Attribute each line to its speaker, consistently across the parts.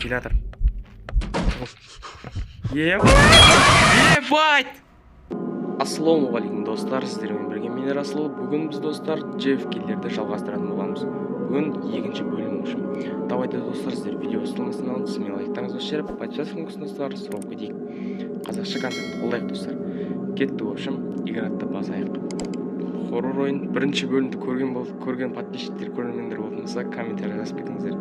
Speaker 1: Келатыр. Ебать! Ассалаумағалейкум достар, сіздермен бірге мен Расул. Бүгін біз достар Джефф Киллерді жалғастыратын боламыз. Бүгін екінші бөлім үшін. Давайте достар, сіздер видео ұсыныстан алыңыз, мен лайктарыңызды жіберіп, подписаться кнопкасына сұрап кетейік. Қазақша контент қолдайық достар. Кетті, в общем, играды басайық. Хоррор ойын бірінші бөлімді көрген подписчиктер, көрермендер болса, комментарий жазып кетіңіздер.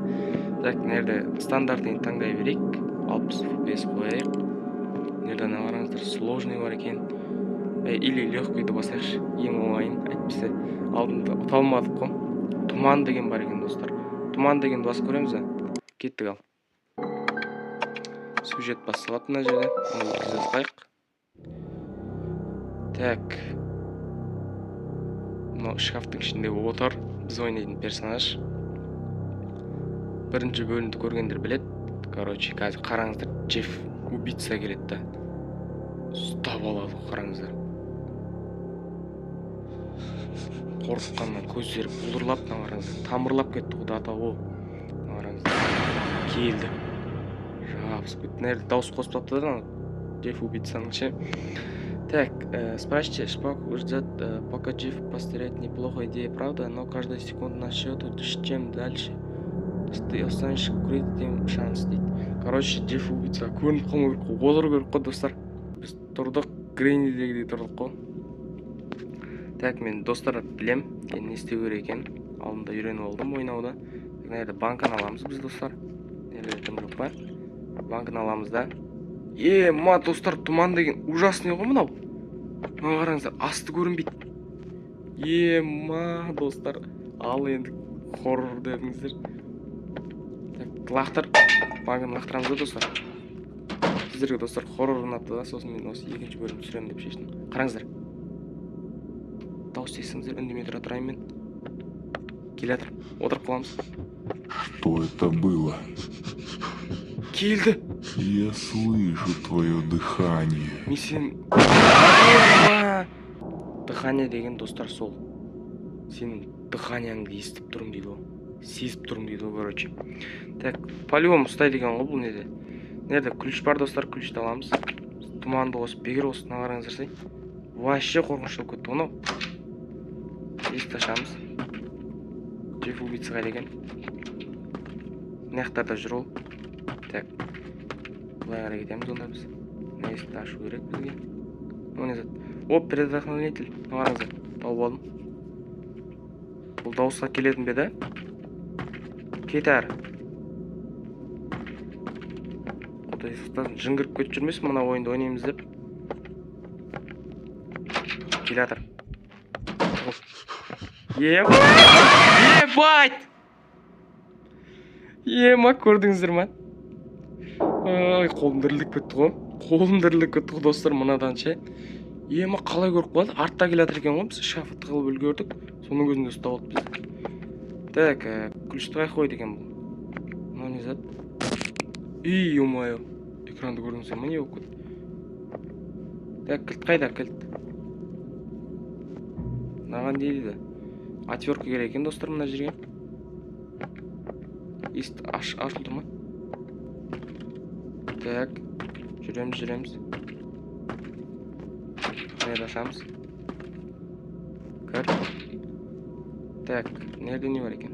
Speaker 1: Так, нерде стандартын таңдай берейік. 60 FPS қояйық. Нерде қараңыздар, сложный бар екен. Или легкойды басайықшы, ең оңайын. Әйтпесе алдында ұталмадық қой. Тұман деген бар екен достар. Тұман деген басып көреміз ба? Кеттік ал. Сюжет басталады мына жерде. Оны өткізіп қайық. Так. Мынау шкафтың ішінде отыр. Біз ойнайтын персонаж. Бірінші бөлімді көргендер білет. Короче, қазір қараңыздар, Джефф убийца келеді да. Ұстап алады, қараңыздар. Қорққаннан көздері бұлдырлап, қараңыздар. Тамырлап кетті ғой дата ол. Қараңыздар. Келді. Жабысып кетті. Нерде дауыс қосып тапты да, Джефф убийцаның ше. Так, спрашивайте, Шпак ждет, пока Джефф постреляет, неплохая идея, правда, но каждая секунда на счету, чем дальше ты останешься курить, тем шанс дейді. Короче, Джефф убийца көрініп қалмау керек қой, отыру керек қой достар. Біз тұрдық, Грейнидегідей тұрдық қой. Так, мен достар білем, не істеу керек екен. Алдында үйреніп алдым ойнауда. Нерде банканы аламыз біз достар. Нерде кім жоқ па? Банканы аламыз да. Ма достар, тұман деген ужасный ғой мынау. Мына қараңыздар, асты көрінбейді. Ма достар, ал енді хоррор дедіңіздер. Так, лақтыр. Банканы лақтырамыз да достар. Сіздерге достар хоррор ұнапты да, сосын мен осы екінші бөлім түсіремін деп шештім. Қараңыздар. Дауыс естіңіздер, үндемей тұра тұрайын мен. Келатыр. Отырып қаламыз.
Speaker 2: Что это было?
Speaker 1: Келді.
Speaker 2: Я слышу твое дыхание.
Speaker 1: Мен сен... Дыхание деген достар сол. Сенің дыханияңды естіп тұрым дейді ғой. Сезіп тұрым дейді ғой, короче. Так, по-любому ұстай деген ғой бұл неде. Нерде ключ бар достар, ключті аламыз. Тұманды қосып, бегер осына қараңыздар сай. Вообще қорқынышты болып кетті ғой. Есікті ашамыз. Джефф убийца қайда екен? Мынаяқтарда жүр ол. Так. Былай қарай кетеміз онда біз. Мына есікті ашу керек бізге. О, не зат? Оп, предохранитель. Қараңыздар. Тауып алдым. Бұл дауысқа келетін бе да? Кет әрі. Құдай сақтасын, жын кіріп кетіп жүрмесін мына ойынды ойнаймыз деп. Келатыр. Ебать! Ма, көрдіңіздер ма? Қолым дірілдік кетті ғой. Қолым дірілдік кетті ғой достар мынадан ше. Ма, қалай көріп қалады? Артта келатыр екен ғой, біз шафы тығылып үлгердік. Соның көзінде ұстап алды біз. Так, ключті қай қойды екен бұл? Мынау не зат? Ё-моё. Экранды көрдіңіздер ма, не болып кетті? Так, кілт қайда, кілт? Мынаған дейді. Отвертка керек екен достар мына жерге. Есікті ашылды ма? Так, жүреміз. Нерде ашамыз. Кір. Так, нерде не бар екен?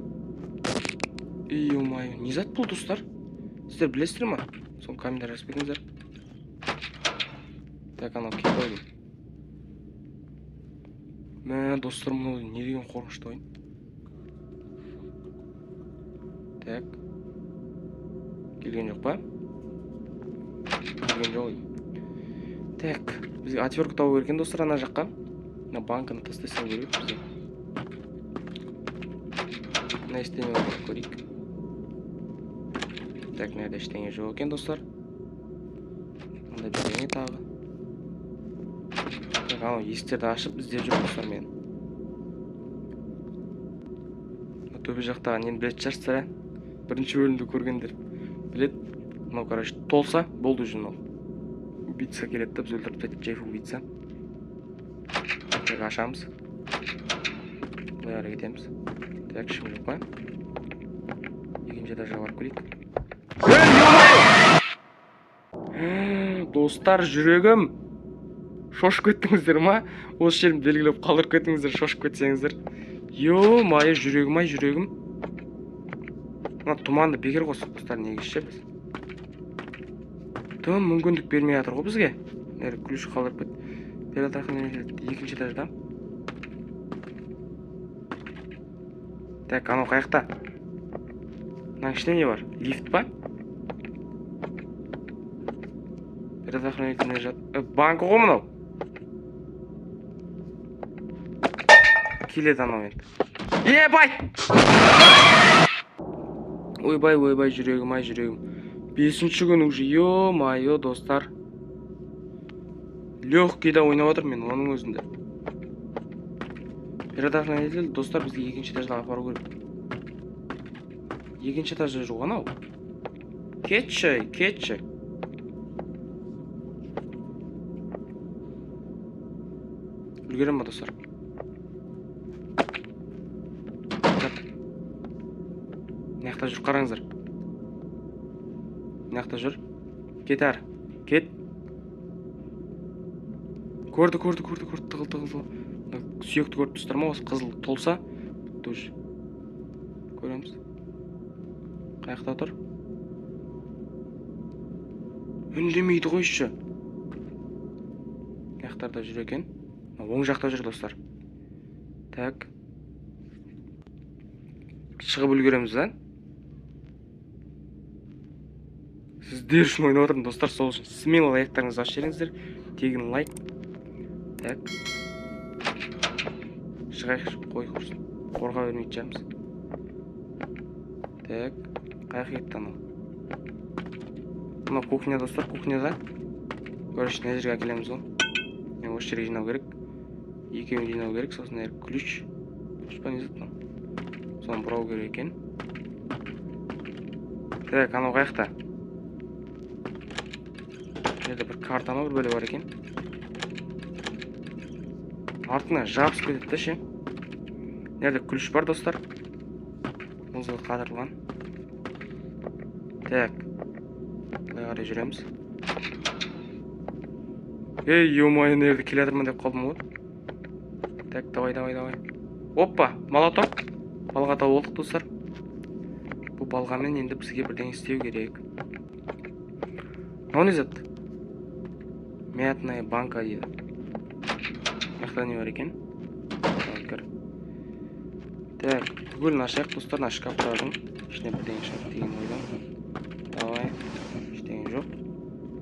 Speaker 1: Ё-моё, не зат бұл достар? Сіздер білесіздер ма? Соны комментарий жазып кетіңіздер. Так, анау кет ойын. Мә, достар, мұны не деген қорқынышты ойын? Так. Келген жоқ па? Келген жоқ ойын. Так, бізге отвертка табу керек екен достар ана жаққа. Мына банканы тастай салу керек бізге. Мына ештеңе бар көрейік. Так, нерде ештеңе жоқ екен достар. Мында бірдеңе тағы. Так, анау есіктерді ашып іздеп жүр достар мен. Төбе жақтағы нені білет шығарсыздар, бірінші бөлімді көргендер білет. Мынау короче толса болды жүн ол. Убийца келеді да, біз өлтіріп кетті, Джефф убийца. Так, ашамыз. Бұлай қарай кетеміз. Так, ешкім жоқ па? Екінші этажға барып көрейік. Достар, жүрегім. Шошып кеттіңіздер ма? Осы жерін белгілеп қалдырып кеттіңіздер, шошып кетсеңіздер. Ё-мае, жүрегім ай, жүрегім. Мына тұманды бекер қосып достар, негізше біз. Тым мүмкіндік бермей жатыр ғой бізге. Нері ключ қалдырып кет. Екінші этажда. Так, анау қаяқта? Мынаның ішінде не бар? Лифт па? Предохранительный жат. Банк ғой мынау. Келеді анау енді. Ебай! Ойбай, жүрегім ай, жүрегім. 5-ші күн уже, ё-майо, достар. Легкийда ойнап отыр мен оның өзінде. Предохранитель, достар, бізге екінші этаждан апару керек. Екінші этажда жүр ғой анау. Кетші. Үлгерем ба, достар? Мынаяқта жүр, қараңыздар. Мынаяқта жүр. Кет әр. Кет. Көрді. Тығыл. Сүйекті көріп тұстар ма? Осы қызыл толса. Бітті уже. Көреміз. Қаяқта тұр? Үндемейді қойшы. Мынаяқтарда жүр екен. Оң жақта жүр, достар. Так. Шығып үлгереміз, да? Сіздер үшін ойнап отырмын, достар, сол үшін смело лайктарыңызды ашып жіберіңіздер. Тегін лайк. Так. Шығайық, қой құрсын. Қорға бермейді жармыз. Так. Қаяқ кетті анау. Мына кухня, достар, кухняда. Көріш, мына жерге әкелеміз ғой. Мен осы жерге жинау керек. Екеуін жинау керек, сосын әр ключ. Ключпа не зат, соны бұрау керек екен. Так, анау қаяқта? Жерде бір карта ма, бір бөле бар екен. Артына жабысып кетеді да, ше. Нерде ключ бар, достар. Мұзға қатырылған. Так. Бұлай қарай жүреміз. Ей, ё-майо, нерде келе жатырмын деп қалдым ғой. Так, давай. Оппа, молоток. Балға тауып болдық, достар. Бұл балғамен енді бізге бірден істеу керек. Мынау не зат? Мятная банка дейді. Мақта не бар екен? Так, түгілін ашайық, достар, на шкафтардың. Ішіне бірден шығып деген ойдан. Давай, іштеген жоқ.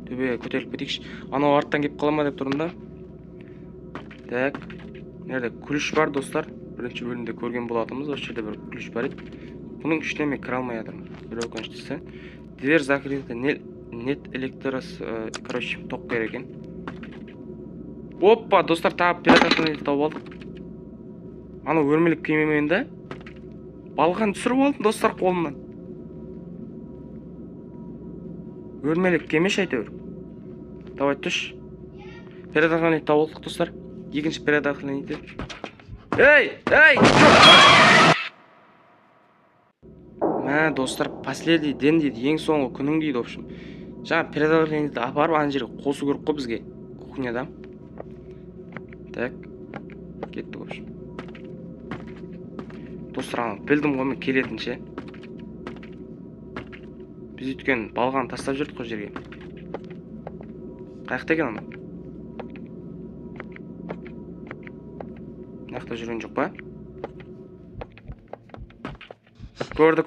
Speaker 1: Төбеге көтеріліп кетейікші. Анау арттан кеп қала ма деп тұрдым да. Так, нерде ключ бар, достар. Бірінші бөлімде көрген болатымыз. Осы жерде бір ключ бар еді. Бұның ішіне мен кіре алмай жатырмын. Бір өкініштісі. Дверь закрыта, нет электрос, короче, тоқ керек екен. Оппа, достар, тағы предохранитель тауып алдық. Анау өрмелік кемемен да балған түсіріп алдым, достар, қолымнан. Өрмелік кемеш әйтеуір. Давай, түш. Предохранитель тауып алдық, достар. Екінші предохранитель. Эй! Мә, достар, последний ден дейді, ең соңғы күнің дейді, в общем. Жаңа предохранитель апарып, ана жерге қосу керек қой бізге. Кухняда. Так. Кетті, в общем. Достар, ана білдім ғой мен келетінше. Біз өткен балғаны тастап жүрдік қой жерге. Қаяқта екен ана? Мынаяқта жүрген жоқ па? Көрді.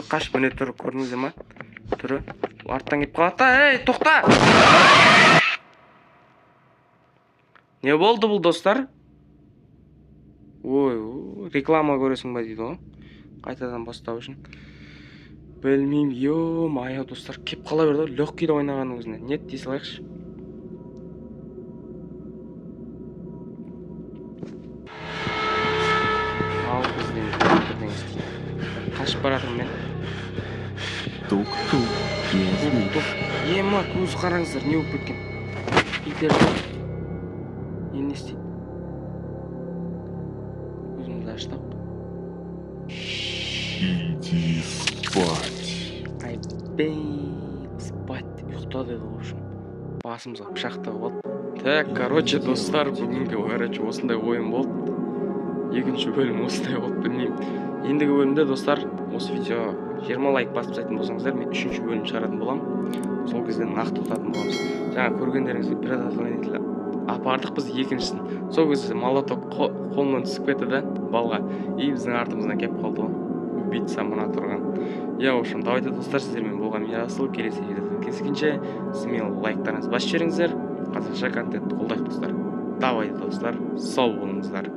Speaker 1: Қашып міне тұр, көрдіңіздер ма? Түрі. Арттан кеп қалады. Ей, тоқта! Не болды бұл, достар? Ой, реклама көресің ба дейді ғой. Қайтадан бастау үшін. Білмеймін, ё-майо, достар, кеп қала берді. Легкийде ойнағанның өзіне. Нет, дей салайықшы. Ал бізден бірден істейді. Қашып баратырмын мен.
Speaker 2: Тук-тук, я здесь.
Speaker 1: Ема, көз қараңыздар, не болып кеткен? Итерді. Не істейді? Көзімізді аштық.
Speaker 2: Иди спать.
Speaker 1: Айбей, спать, ұйықтап тұта деді в общем. Басымызға пышақ тығып алды. Так, короче, достар, бүгінгі короче осындай ойын болды. Екінші бөлім осындай болды, білмеймін. Ендігі бөлімде достар, осы видео 20 лайк басып тастайтын болсаңыздар, мен 3-ші бөлім шығаратын боламын. Сол кезде нақты ұтатын боламыз. Жаңа көргендеріңізге предохранитель апардық біз екіншісін. Сол кезде молоток қолынан түсіп кетті да балға. И біздің артымыздан келіп қалды ғой. Убийца мына тұрған. Я, в общем, давайте достар, сіздермен болған мен Расыл. Келесі видеода кездескенше смело лайктарыңызды басып жіберіңіздер. Қазақша контентті қолдайық достар. Давайте достар, сау болыңыздар.